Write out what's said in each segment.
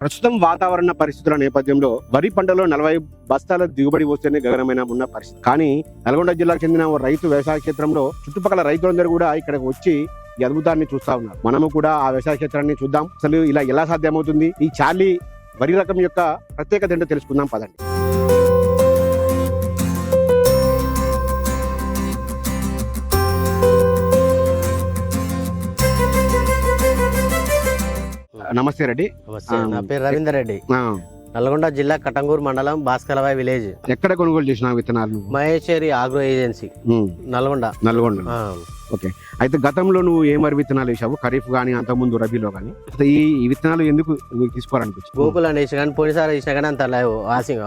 ప్రస్తుతం వాతావరణ పరిస్థితుల నేపథ్యంలో వరి పంటలో 40 బస్తాల దిగుబడి వస్తేనే గగనమైన ఉన్న పరిస్థితి. కానీ నల్గొండ జిల్లాకు చెందిన ఓ రైతు వ్యవసాయ క్షేత్రంలో చుట్టుపక్కల రైతులందరూ కూడా ఇక్కడికి వచ్చి ఈ అద్భుతాన్ని చూస్తా ఉన్నారు. మనము కూడా ఆ వ్యవసాయ క్షేత్రాన్ని చూద్దాం. అసలు ఇలా ఎలా సాధ్యమవుతుంది, ఈ చార్లీ వరి రకం యొక్క ప్రత్యేకత ఏంటో తెలుసుకుందాం పదండి. నమస్తే రెడ్డి. నమస్తే, నా పేరు రవీందర్ రెడ్డి. నల్గొండ జిల్లా కటంగూరు మండలం భాస్కరబాయ్ విలేజ్. ఎక్కడ కొనుగోలు చేసిన విత్తనాలు? Maheshwari agro agency, Nalgonda. Okay, అయితే గతంలో నువ్వు ఏ మరి విత్తనాలు వేసావు? ఖరీఫ్ గానీ అంత ముందు రబీలో గానీ ఈ విత్తనాలు ఎందుకు తీసుకోవాలనిపించింది? గోకులు అనేసి కానీ పోయినసారి వేసినా కానీ అంత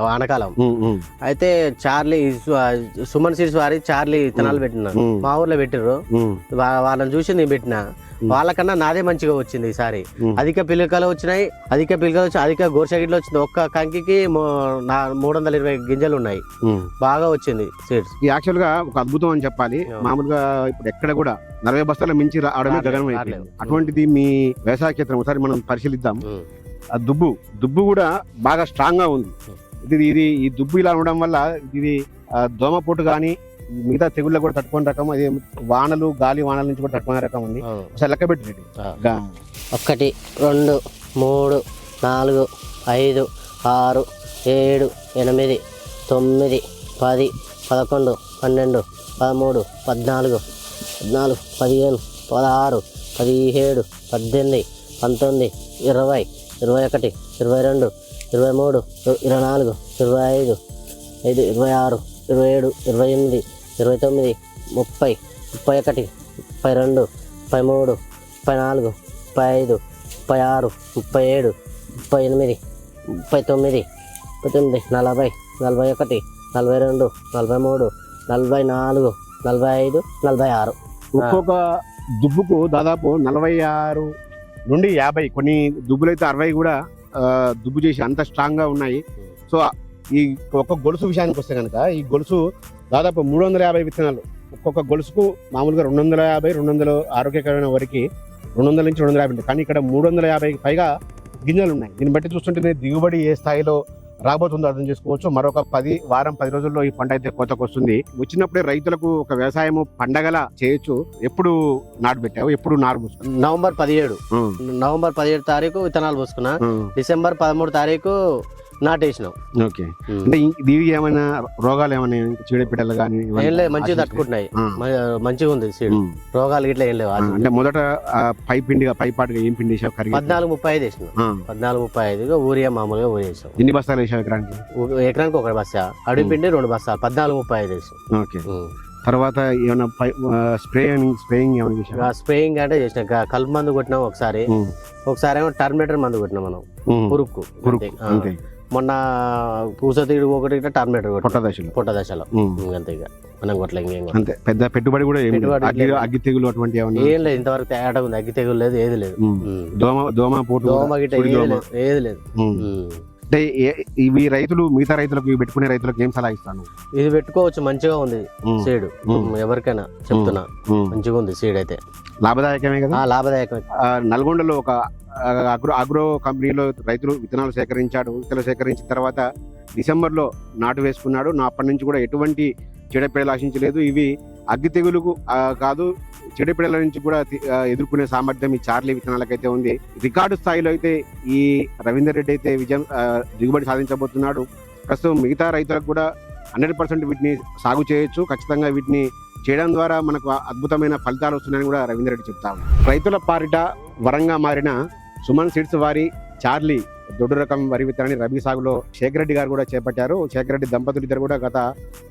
వానకాలం. అయితే చార్లీ సుమన్ సీడ్స్ వారి చార్లీ విత్తనాలు పెట్టినారు, మా ఊర్లో పెట్టిర్రు. వాళ్ళని చూసి నేను పెట్టినా, వాళ్ళకన్నా నాదే మంచిగా వచ్చింది ఈసారి. అధిక పిలకలు వచ్చినాయి, అధిక గోర్షగిడ్లు వచ్చింది. ఒక్క కంకి 320 గింజలు ఉన్నాయి. బాగా వచ్చింది సీడ్స్. యాక్చువల్ గా ఒక అద్భుతం అని చెప్పాలి. మామూలుగా ఇప్పుడు ఎక్కడ కూడా 40 బస్తాల మించి రావడమే గగనం అయిపోయింది. అటువంటిది మీ వ్యవసాయ క్షేత్రం ఒకసారి మనం పరిశీలిద్దాం. ఆ దుబ్బు కూడా బాగా స్ట్రాంగ్ గా ఉంది. ఇది ఈ దుబ్బు ఇలా ఉండడం వల్ల ఇది దోమపోటు గానీ మిగతా తెగుళ్ళ కూడా తట్టుకునే రకం. అది గాలి వానల నుంచి కూడా తట్టుకునే రకం ఉంది. ఒకసారి లెక్క పెట్టి 1 2 3 4 5 6 7 8 9 10 11 12 13 14 15 16 17 18 19 20 21 22 23 24 25 26 27 28 29 30 31 32 33 34 35 36 37 38 39 40 41 42 43 44 45 46. ఒక్కొక్క దుబ్బుకు దాదాపు 46 నుండి 50, కొన్ని దుబ్బులైతే 60 కూడా దుబ్బు చేసి అంత స్ట్రాంగ్ గా ఉన్నాయి. సో ఈ ఒక్క గొలుసు విషయానికి వస్తే కనుక ఈ గొలుసు దాదాపు 350 విత్తనాలు. ఒక్కొక్క గొలుసుకు మామూలుగా 250, 200 ఆరోగ్యకరమైన వరకు 200 నుంచి 250 ఉంటాయి. కానీ ఇక్కడ 350 పైగా గింజలు ఉన్నాయి. దీన్ని బట్టి చూస్తుంటే దిగుబడి ఏ స్థాయిలో రాబోతుందో అర్థం చేసుకోవచ్చు. మరొక 10 రోజుల్లో ఈ పంట అయితే కోతకు వస్తుంది. వచ్చినప్పుడే రైతులకు ఒక వ్యవసాయం పండగలా చేయొచ్చు. ఎప్పుడు నాటు పెట్టావు? ఎప్పుడు నారు పోసుకున్నావు? నవంబర్ 17 తారీఖు విత్తనాలు పోసుకున్నా. డిసెంబర్ 13 తారీఖు నాటేసినాం. ఓకే, అంటే దీనికి ఏమైనా రోగాలు ఏమైనా చీడపీడలు కానీ? మంచిగా తట్టుకుంటున్నాయి, మంచిగా ఉంది సీడ్. రోగాలు ఇట్లా ఏం లేవు. అంటే మొదట పైపాటుగా ఏం పిండి వేసావు? 14-35 వేసినాం. 14-35 ఊరియా మామూలుగా ఊరేసాం. ఎన్ని బస్తాలు వేసావు ఎకరానికి? ఎకరానికి 1 బస్తా, అడుగు పిండి 2 బస్తాలు, 14-35 వేసాం. ఓకే, తర్వాత ఏమైనా స్ప్రేయింగ్ ఏమైనా చేసావా? స్ప్రేయింగ్ అంటే చేసిన కలుపు మందు కొట్టినాం ఒకసారి ఏమో టర్మినేటర్ మందు కొట్టినాం మనం పురుక్కు. మొన్న పూసతీడు ఒకటి టర్మినేటర్ పొట్ట దశలో అంతే. ఇక మనం కొట్ల అంతే. పెద్ద పెట్టుబడి కూడా అగ్గి తెగులు అటువంటి ఏం లేదు ఇంతవరకు. తేడా ఉంది, అగ్గి తెగులు లేదు, ఏది లేదు. దోమ గిట్ట ఏది లేదు. అంటే ఇవి రైతులు మిగతా రైతులకు పెట్టుకునే రైతులకు ఏం సలహా ఇస్తాను? ఇది పెట్టుకోవచ్చు, మంచిగా ఉంది సీడ్. ఎవరికైనా చెప్తున్నా, మంచిగా ఉంది సీడ్. అయితే లాభదాయకమే కదా? లాభదాయకమే. నల్గొండలో ఒక అగ్రో కంపెనీలో రైతులు విత్తనాలు సేకరించిన తర్వాత డిసెంబర్లో నాటు వేసుకున్నాడు. అప్పటి నుంచి కూడా ఎటువంటి చెడపీడలు ఆశించలేదు. ఇవి అగ్గి తెగులుకు కాదు, చెడపీడల నుంచి కూడా ఎదుర్కొనే సామర్థ్యం ఈ చార్లీ విత్తనాలకైతే ఉంది. రికార్డు స్థాయిలో అయితే ఈ రవీందర్ రెడ్డి అయితే దిగుబడి సాధించబోతున్నాడు. ప్రస్తుతం మిగతా రైతులకు కూడా 100% వీటిని సాగు చేయొచ్చు. ఖచ్చితంగా వీటిని చేయడం ద్వారా మనకు అద్భుతమైన ఫలితాలు వస్తున్నాయని కూడా రవీందర్ రెడ్డి చెప్తాము. రైతుల పారిట వరంగా మారిన సుమన్ సీడ్స్ వారి చార్లీ దొడ్డు రకం వరి విత్తనాన్ని రబీ సాగులో శేఖర్ రెడ్డి గారు కూడా చేపట్టారు. శేఖర్ రెడ్డి దంపతులు ఇద్దరు కూడా గత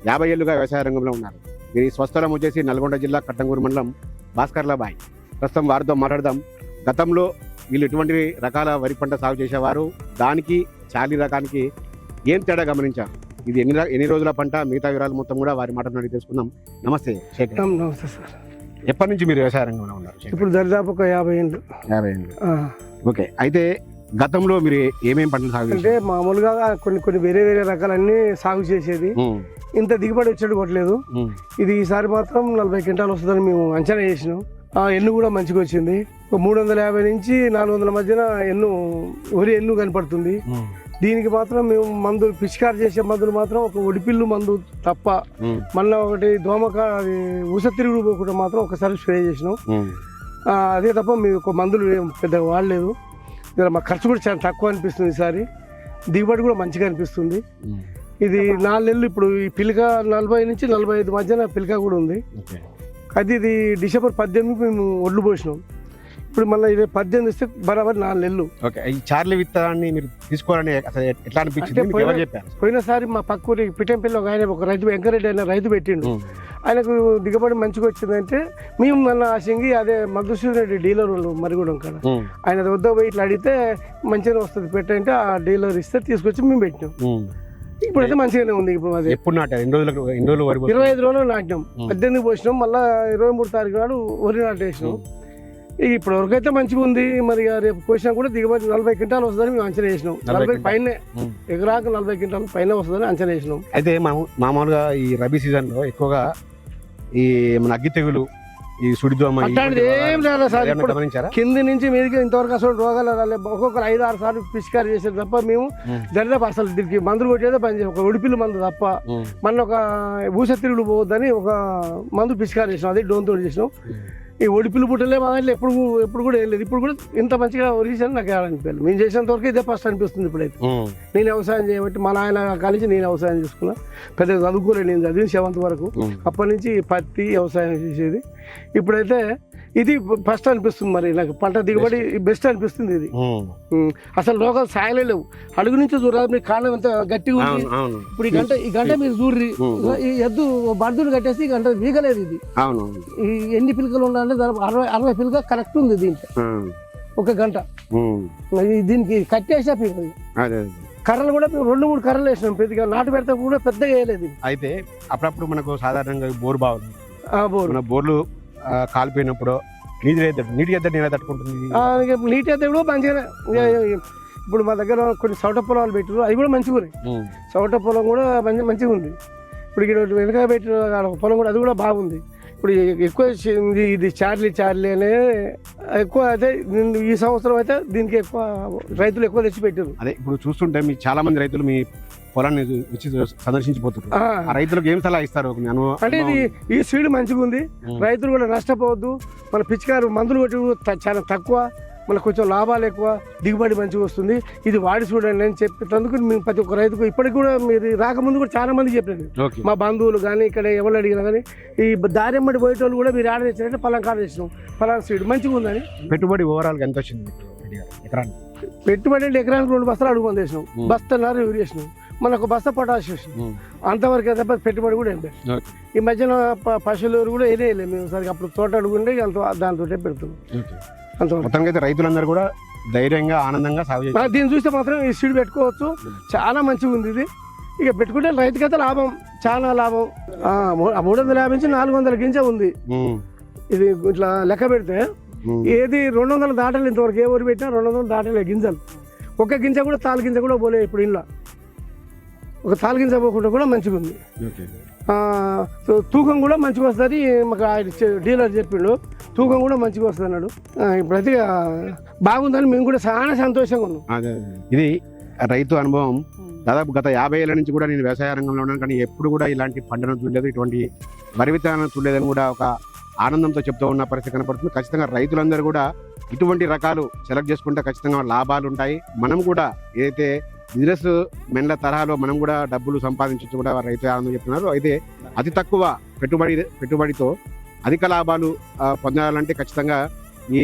50 ఏళ్లుగా వ్యవసాయ రంగంలో ఉన్నారు. వీరి స్వస్థలం వచ్చేసి నల్గొండ జిల్లా కట్టంగూరు మండలం భాస్కర్లాబాయ్. ప్రస్తుతం వారితో మాట్లాడదాం. గతంలో వీళ్ళు ఎటువంటి రకాల వరి పంట సాగు చేసేవారు, దానికి చార్లీ రకానికి ఏం తేడా గమనించారు, ఇది ఎన్ని రోజుల పంట, మిగతా వివరాలు మొత్తం కూడా వారి మాటలు తెలుసుకుందాం. నమస్తే శేఖర్. నమస్తే సార్. ఎప్పటి నుంచి మీరు వ్యవసాయ రంగంలో ఉన్నారు? ఇప్పుడు దరిదాపు ఒక 50 ఏళ్ళు. ఓకే, అయితే గతంలో మీరు ఏమేమి పంటలు సాగు అంటే మామూలుగా కొన్ని వేరే రకాలన్నీ సాగు చేసేది. ఇంత దిగుబడి వచ్చేది కొట్టలేదు. ఇది ఈసారి మాత్రం 40 క్వింటాలు వస్తుందని మేము అంచనా చేసినాం. ఎన్ను కూడా మంచిగా వచ్చింది. 350 నుంచి 400 మధ్యన వరి ఎన్ను కనపడుతుంది. దీనికి మాత్రం మేము మందులు పిచికారి చేసే మందులు మాత్రం ఒక ఒడిపిల్లు మందు తప్ప మళ్ళీ ఒకటి ఊస తిరుగుడు పోకుండా మాత్రం ఒకసారి స్ప్రే చేసినాం. అదే తప్ప మేము ఒక మందులు పెద్దగా వాడలేదు. మా ఖర్చు కూడా చాలా తక్కువ అనిపిస్తుంది. ఈసారి దిగుబడి కూడా మంచిగా అనిపిస్తుంది. ఇది 4 నెలలు ఇప్పుడు ఈ పిలక 40 నుంచి 45 మధ్యన పిలక కూడా ఉంది. ఇది డిసెంబర్ 18 మేము ఒడ్లు పోసినాం. ఇప్పుడు మళ్ళీ 18 ఇస్తే బరాబర్ 4 నెలలు. ఈ చార్లీ విత్తనాన్ని మీరు తీసుకోవాలని అసలు ఎట్లా అనిపించింది? పోయినసారి మా పక్క ఊరి పిటంపల్లి ఒక రైతు వెంకరెడ్డి అనే రైతు పెట్టిండు. ఆయనకు దిగుబడి మంచిగా వచ్చిందంటే మేము మన ఆశంగి అదే మధుసూదన్ రెడ్డి డీలర్ వాళ్ళు మరిగూడెం కాడ ఆయన వద్ద పోయి ఇట్లా అడిగితే మంచిగానే వస్తుంది పెట్టంటే ఆ డీలర్ ఇస్తే తీసుకొచ్చి మేము పెట్టినాం. ఇప్పుడైతే మంచిగానే ఉంది. ఇప్పుడు అది ఎప్పుడు నాటారు? 25 రోజులు నాటినాం. 18 పోసినాం. మళ్ళీ 23 తారీఖు నాడు వరి నాటేసినాం. ఇప్పుడు వరకైతే మంచిగా ఉంది. మరి రేపు పోసినా కూడా దిగుబడి 40 క్వింటాలు వస్తుందని మేము అంచనా వేసినాం. 40 పైన ఎకరాకు 40 క్వింటాల పైన వస్తుందని అంచనా వేసినాం. అయితే మామూలుగా ఈ రబీ సీజన్ లో ఎక్కువగా ఈ మన అగ్గి తెగులు, ఈ సుడిదోమ అట్లాంటిది ఏం లేదు సార్. ఇప్పుడు కింది నుంచి మీదకి ఇంతవరకు అసలు రోగాలు రాలేదు. ఒక్కొక్కరు 5-6 సార్లు పిచికారి చేసేది తప్ప మేము దరిదాపు అసలు దీనికి మందులు కొట్టేదే పని చేసాం. ఒక ఉడిపిల్లి మందు తప్ప మన ఒక ఊస తిరుగుడు పోవద్దని ఒక మందు పిచికారి చేసినాం. అదే డోన్తో చేసినాం. ఈ ఒడిపిల్లి పుట్టలే మా దాంట్లో ఎప్పుడు కూడా ఏం లేదు. ఇప్పుడు కూడా ఇంత మంచిగా ఒరిగిసాను నాకు అనిపించాలి. మేము చేసినంత వరకు ఇదే ఫస్ట్ అనిపిస్తుంది. ఇప్పుడైతే నేను వ్యవసాయం చేయబట్టి మా నాయన కలిసి నేను వ్యవసాయం చేసుకున్నా. పెద్దగా చదువుకోలేదు. నేను చదివిన 7th వరకు. అప్పటి నుంచి పత్తి వ్యవసాయం చేసేది. ఇప్పుడైతే ఇది ఫస్ట్ అనిపిస్తుంది. మరి నాకు పంట దిగుబడి బెస్ట్ అనిపిస్తుంది. ఇది అసలు రోగాలు సాయలేవు. అడుగు నుంచి చూడాలి. మీ కాళ్ళం ఎంత గట్టిగా ఉంది. ఇప్పుడు ఈ గంట మీరు చూడ్రి. ఈ ఎద్దు బర్దులు కట్టేసి ఈ గంట వీగలేదు. ఇది ఈ ఎన్ని పిలకలు ఉండాలంటే దాదాపు 60 పిలక కరెక్ట్ ఉంది దీంట్లో ఒక గంట. దీనికి కట్టేసా పీకది. కర్రలు కూడా 2-3 కర్రలు వేసినాం. పెద్దగా నాటు పెడితే కూడా పెద్దగా వేయలేదు. అయితే అప్పుడప్పుడు మనకు సాధారణంగా బోరు బాగుంది. బోర్లు కాలిపోయినప్పుడు నీటి ఎద్దడి ఎలా తట్టుకుంటుంది? నీటి ఎద్దడి కూడా మంచిగానే. ఇప్పుడు మా దగ్గర కొన్ని సౌట పొలాలు పెట్టారు. అవి కూడా మంచిగా ఉన్నాయి. సౌట పొలం కూడా మంచిగా ఉంది. ఇప్పుడు ఇక్కడ వెనక పెట్టిన పొలం కూడా అది కూడా బాగుంది. ఇప్పుడు ఎక్కువ ఇది చార్లీ అనే ఎక్కువ అయితే ఈ సంవత్సరం అయితే దీనికి ఎక్కువ రైతులు ఎక్కువ తెచ్చి పెట్టారు. అదే ఇప్పుడు చూస్తుంటే మీ చాలా మంది రైతులు మీ పొలాన్ని వచ్చి సందర్శించిపోతున్నారు. ఆ రైతులకు ఏం సలహా ఇస్తారు? అంటే ఈ సీడ్ మంచిగా ఉంది. రైతులు కూడా నష్టపోవద్దు. మన పిచికారు మందులు కొట్టి చాలా తక్కువ, మనకు కొంచెం లాభాలు ఎక్కువ, దిగుబడి మంచిగా వస్తుంది. ఇది వాడి చూడండి అని చెప్పేందుకు మేము ప్రతి ఒక్క రైతుకు ఇప్పటికి కూడా మీరు రాకముందు కూడా చాలా మంది చెప్పారు. మా బంధువులు కానీ ఇక్కడ ఎవరు అడిగినా కానీ ఈ దారెమ్మడి పోయేటోళ్ళు కూడా మీరు ఆర్డర్ చేసినట్టే పలానా కాడ చేసినాం, పలానా సీడ్ మంచిగా ఉందని. పెట్టుబడి ఓవరాల్ ఎంత వచ్చింది ఎకరానికి? పెట్టుబడి అంటే ఎకరానికి 2 బస్తాలు అడుగు మంది వేసినాం. బస్తన్నర యూరియా వేసినాం. మనకు బస్తా పొటాష్ వేసినాం. అంతవరకు అయితే పెట్టుబడి కూడా ఏం లేదు. ఈ మధ్యన పశువులు కూడా వేయలేదు మేము. సరిగ్గా అప్పుడు తోట అడుగుండే దాంతో పెడుతున్నాం. మొత్తానికి రైతులందరూ కూడా ధైర్యంగా ఆనందంగా సాగు చేస్తారు. దీన్ని చూస్తే మాత్రం ఈ సీడ్ పెట్టుకోవచ్చు. చాలా మంచిగా ఉంది ఇది. ఇక పెట్టుకుంటే రైతుకైతే లాభం, చాలా లాభం. 350 నుంచి 400 గింజ ఉంది. ఇది ఇట్లా లెక్క పెడితే ఏది 200 దాటలు ఇంతవరకు ఏ ఊరు పెట్టినా 200 దాటలే గింజలు. ఒక గింజ కూడా తాలు గింజ కూడా పోలే. ఇప్పుడు ఇంట్లో ఒక తాలు గింజ పోకుండా కూడా మంచిగా ఉంది. తూకం కూడా మంచిగా వస్తుంది. మాకు డీలర్ చెప్పిండు తూకం కూడా మంచిగా వస్తుంది అన్నాడు. ఇప్పుడైతే బాగుందని మేము కూడా చాలా సంతోషంగా ఉన్నాం. ఇది రైతు అనుభవం. దాదాపు గత 50 ఏళ్ళ నుంచి కూడా నేను వ్యవసాయ రంగంలో ఉన్నాను, కానీ ఎప్పుడు కూడా ఇలాంటి పంటను చూడలేదు, ఇటువంటి వరి విత్తనాలను చూడలేదని కూడా ఒక ఆనందంతో చెప్తూ ఉన్న పరిస్థితి కనపడుతుంది. ఖచ్చితంగా రైతులందరూ కూడా ఇటువంటి రకాలు సెలెక్ట్ చేసుకుంటే ఖచ్చితంగా లాభాలు ఉంటాయి. మనం కూడా ఏదైతే బిజినెస్ మెన్ల తరహాలో మనం కూడా డబ్బులు సంపాదించవచ్చు కూడా రైతు ఆనందం చెప్తున్నారు. అయితే అతి తక్కువ పెట్టుబడితో అధిక లాభాలు పొందాలంటే ఖచ్చితంగా ఈ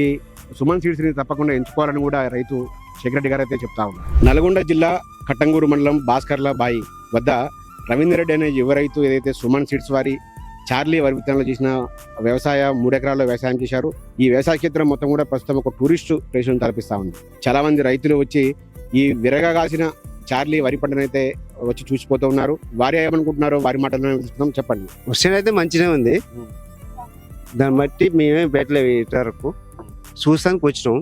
సుమన్ సీడ్స్ని తప్పకుండా ఎంచుకోవాలని కూడా రైతు శేఖరెడ్డి గారు అయితే చెప్తా ఉన్నారు. నల్గొండ జిల్లా కట్టంగూరు మండలం భాస్కర్ల బాయి వద్ద రవీందర్ రెడ్డి అనే యువ రైతు ఏదైతే సుమన్ సీడ్స్ వారి చార్లీ వరి విత్తనాలు చేసిన 3 ఎకరాల్లో వ్యవసాయం చేశారు. ఈ వ్యవసాయ క్షేత్రం మొత్తం కూడా ప్రస్తుతం ఒక టూరిస్టు ప్లేస్ను తలపిస్తూ ఉంది. చాలా మంది రైతులు వచ్చి ఈ విరగా కాసిన చార్లీ వరి పంటనైతే వచ్చి చూసిపోతూ ఉన్నారు. వారు ఏమనుకుంటున్నారో వారి మాటలను తెలుసుకుందాం. చెప్పండి. క్వశ్చన్ అయితే మంచిగా ఉంది. దాన్ని బట్టి మేమే పెట్టలేవు ఇంతవరకు చూస్తానికి వచ్చినాం.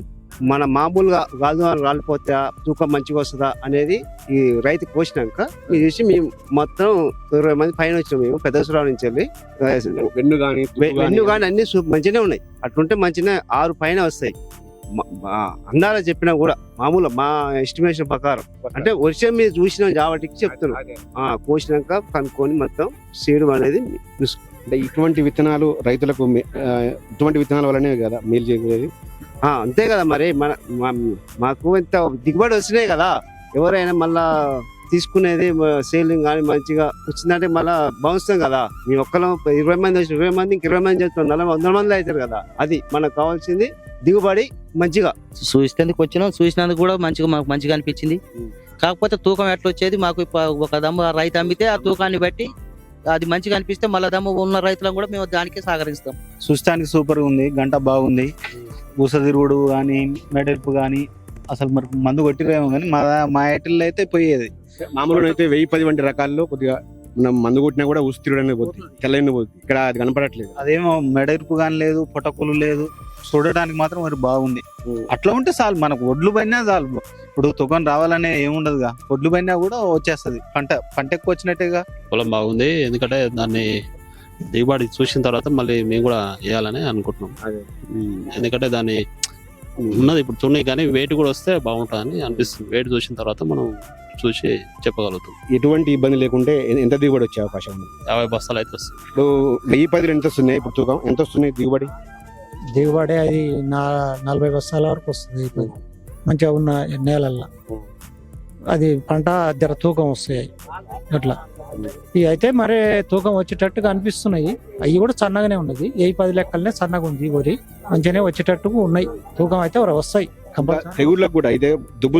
మన మామూలుగా గాజువారం రాలిపోతే తూకం మంచిగా వస్తుందా అనేది ఈ రైతు కోసినాక ఇది చూసి మేము మొత్తం 20 మంది పైన వచ్చినాం. మేము పెద్దసురావు నుంచి వెళ్ళి వెన్ను కానీ వెన్ను కానీ అన్ని మంచిగానే ఉన్నాయి. అట్లుంటే మంచిగా 6 పైన వస్తాయి. అందాల చెప్పినా కూడా మామూలు మా ఎస్టిమేషన్ ప్రకారం అంటే వర్షం మీద చూసినాం కాబట్టి చెప్తున్నాం. కోసినాక కనుక్కొని మొత్తం సీడ్ అనేది అంటే ఇటువంటి విత్తనాలు రైతులకు ఇటువంటి విత్తనాల వల్లనే కదా మేలు చేసేది. అంతే కదా మరి మాకు ఇంత దిగుబడి వస్తున్నాయి కదా. ఎవరైనా మళ్ళా తీసుకునేది సేలింగ్ కానీ మంచిగా వచ్చిందంటే మళ్ళా బాగుస్తాం కదా. మీ ఒక్కరం 20 మంది వచ్చి 20 మంది ఇంక 20 మంది చేస్తాం 100 మంది అవుతారు కదా. అది మనకు కావాల్సింది దిగుబడి మంచిగా. చూసేందుకు వచ్చినాం, చూసినందుకు కూడా మాకు మంచిగా అనిపించింది. కాకపోతే తూకం ఎట్లా వచ్చేది మాకు ఒక దమ్ము రైతు అమ్మితే ఆ తూకాన్ని బట్టి అది మంచిగా అనిపిస్తే మళ్ళీ దమ్ము ఉన్న రైతులను కూడా మేము దానికే సహకరిస్తాం. చూస్తానికి సూపర్ ఉంది, గంట బాగుంది. ఊసదిరుగుడు కానీ మెడల్పు కానీ అసలు మరి మందు కొట్టిరేమో కానీ మా ఎటిల్లో అయితే పోయేది. మామూలుగా అయితే 1010 వంటి రకాల్లో కొద్దిగా మనం మందు కొట్టినా కూడా ఉస్తిరుడనే పోతుంది, తెల్లని పోతుంది. ఇక్కడ అది కనపడట్లేదు. అదేమో మెడల్పు కానీ లేదు, పొటకులు లేదు. చూడడానికి మాత్రం మరి బాగుంది. అట్లా ఉంటే చాలు, మనకు ఒడ్లు పడినా చాలు. ఇప్పుడు తుకం రావాలనే ఏముండదుగా, ఒడ్లు పడినా కూడా వచ్చేస్తుంది. పంట ఎక్కువ వచ్చినట్టుగా. పొలం బాగుంది, ఎందుకంటే దాన్ని దిగుబడి చూసిన తర్వాత మళ్ళీ మేము కూడా వేయాలని అనుకుంటున్నాం. ఎందుకంటే దాన్ని ఉన్నది ఇప్పుడు తున్నీ కానీ వెయిట్ కూడా వస్తే బాగుంటుందని అనిపిస్తుంది. వెయిట్ చూసిన తర్వాత మనం చూసి చెప్పగలుగుతాం. ఎటువంటి ఇబ్బంది లేకుంటే ఎంత దిగుబడి వచ్చే అవకాశం ఉంది? 50 బస్తాలు అయితే వస్తుంది. ఇప్పుడు 1010 ఎంత వస్తున్నాయి ఇప్పుడు తూకం ఎంత వస్తున్నాయి దిగుబడి? దిగుబడి అది 40 బస్తాల వరకు వస్తుంది. మంచిగా ఉన్న నేలల్లో అది పంట జర తూకం వస్తాయి అట్లా. ఇవి అయితే మరి తూకం వచ్చేటట్టుగా అనిపిస్తున్నాయి. అవి కూడా సన్నగానే ఉన్నది. 10 లెక్కలనే సన్నగా ఉంది. వరి మంచిగానే వచ్చేటట్టుగా ఉన్నాయి. తూకం అయితే వస్తాయి. తెగుళ్ళకు కూడా అయితే దుబ్బు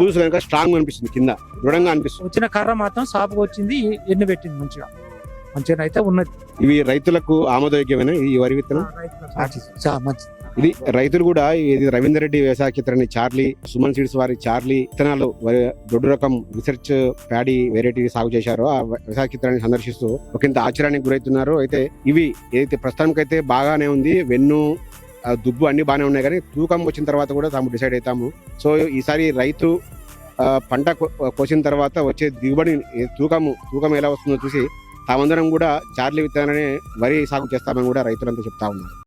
చూసిన స్ట్రాంగ్ అనిపిస్తుంది, కింద దృఢంగా అనిపిస్తుంది. వచ్చిన కర్ర మాత్రం సాపుగా వచ్చింది, ఎన్ని పెట్టింది మంచిగా అయితే ఉన్నది. ఇవి రైతులకు ఆమోదయోగ్యమైన ఈ వరి విత్తనం ఇది. రైతులు కూడా ఇది రవీందర్ రెడ్డి వ్యవసాయ క్షేత్రాన్ని చార్లీ, సుమన్ సీడ్స్ వారి చార్లీ విత్తనాలు దొడ్డు రకం రీసెర్చ్ ప్యాడీ వెరైటీ సాగు చేశారో ఆ వ్యవసాయ క్షేత్రాన్ని సందర్శిస్తూ ఒకంత ఆశ్చర్యానికి గురవుతున్నారు. అయితే ఇవి ఏదైతే ప్రస్తుతానికైతే బాగానే ఉంది, వెన్ను దుబ్బు అన్ని బాగానే ఉన్నాయి, కానీ తూకం వచ్చిన తర్వాత కూడా తాము డిసైడ్ అవుతాము. సో ఈసారి రైతు పంట కోసిన తర్వాత వచ్చే దిగుబడి తూకం ఎలా వస్తుందో చూసి తామందరం కూడా చార్లీ విత్తనాలనే వరి సాగు చేస్తామని కూడా రైతులంతా చెప్తా ఉన్నారు.